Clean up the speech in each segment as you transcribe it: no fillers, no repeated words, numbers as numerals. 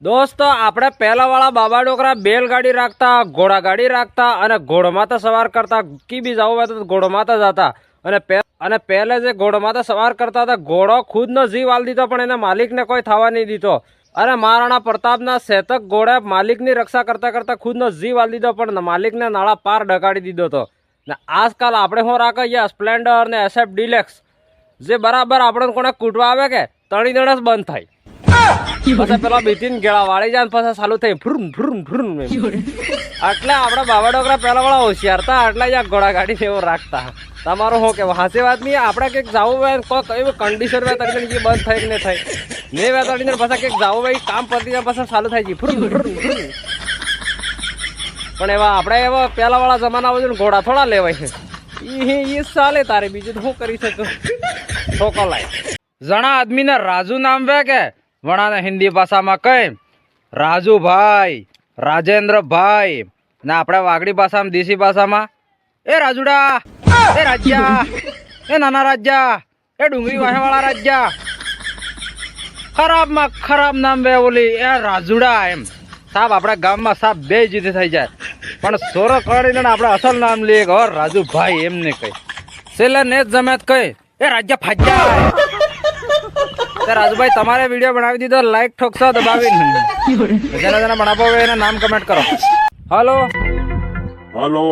દોસ્તો આપણે પહેલા વાળા બાબા ડોકરા બેલગાડી રાખતા, ઘોડા ગાડી રાખતા અને ઘોડમાતા સવાર કરતા. કી બી જવું હોય તો ઘોડમાતા જતા. અને પહેલે જે ઘોડમાતા સવાર કરતા હતા, ઘોડો ખુદનો જીવ આલ દીધો પણ એને માલિકને કોઈ થવા નહીં દીધો. અને મહારાણા પ્રતાપના શેતક ઘોડે માલિકની રક્ષા કરતા કરતા ખુદનો જીવ આલ દીધો પણ માલિકને નાળા પાર ડગાડી દીધો હતો. ને આજકાલ આપણે શું રાખીએ સ્પ્લેન્ડર ને SF ડિલેક્સ, જે બરાબર આપણે કોને કૂટવા આવે કે તણી દણસ બંધ થાય. પછી પેલા બીતીને ગેળા વાળી જાય પછી ચાલુ થઈ ફ્રુમ ફ્રુમ ફ્રુમ. એટલે આપડા બાબા ડોકરા પેલા વાળા હોશિયાર હતા, એટલે જ ઘોડા ગાડી એવું રાખતા. તમારું શું કેવું? હાસી વાત નહીં. આપણે કંઈક જવું હોય કોઈ કન્ડિશન હોય તરીકે બંધ થાય કે નહીં થાય ને વેતાડીને પાછા કંઈક જવું હોય કામ પતી જાય પાછા ચાલુ થાય છે ફ્રુમ ફ્રુમ ફ્રુમ. પણ એવા આપણે એવા પેલા વાળા જમાના હોય ઘોડા થોડા લેવાય છે. એ ચાલે તારે, બીજું શું કરી શકો? ઠોકો લાય. જણા આદમીને રાજુ નામ વે કે વણાને હિન્દી ભાષામાં કઈ રાજુભાઈ, રાજેન્દ્રભાઈ, ને આપણે વાગડી ભાષામાં દેશી ભાષામાં એ રાજુડા, એ રાજ્યા, એ નાના રાજ્યા, એ ડુંગળી વાહેવાળા રાજ્યા. ખરાબમાં ખરાબ નામ બે બોલી એ રાજુડા એમ. સાહેબ આપણા ગામમાં સાહેબ બે જીતે થઈ જાય પણ સોરો કરીને આપણે અસલ નામ લઈએ કે રાજુભાઈ એમને કઈ છેલ્લે ને જ જમે કઈ એ રાજ્ય ફાજ્યા. રાજુભાઈ તમારે વિડીયો બનાવી દીધો, લાઈક ઠોકશો દબાવીને. જેના જેના બનાવો હોય એના નામ કમેન્ટ કરો. હલો હલો,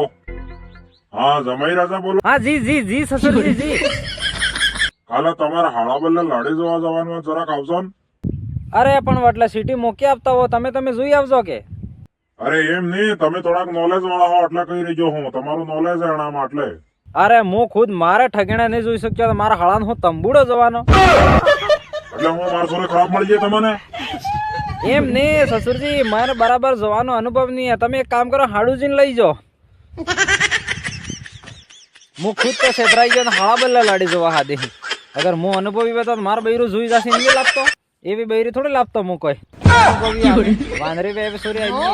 હા જમાઈ રાજા બોલો. હા જી જી જી સસુરજી જી. કાલે તમારે હાળાબલ્લા લાડી જોવા જવાનું જરાક આવશો ને? અરે પણ એટલે સિટી મૂકી આપતા હો તમે જોઈ આવજો કે? અરે એમ નહીં, તમે થોડાક નોલેજ વાળા હો એટલે કઈ રહીજો. હું તમારું નોલેજ એનામાં એટલે. અરે હું ખુદ મારે ઠગીને નહીં જોઈ શક્યો, મારા હાળાનો હું તંબુડો જવાનો એટલે હું મારા સોરે ખરાબ મળી જાય તમને? એમ નહીં સસુરજી, મારે બરાબર જવાનો અનુભવ નહીં. તમે એક કામ કરો, હાડુજીને લઈ જાઓ. હું ખુદ તો છેતરાઈ ગયો ને હાળાબલ્લા લાડી જોવા હાદી. અગર હું અનુભવી હોય તો મારા બૈરું જોઈ જશે નહીં લાગતો. એવી બૈરી થોડી લાગતો હું કોઈ વાંદરી બે સોરી આવી.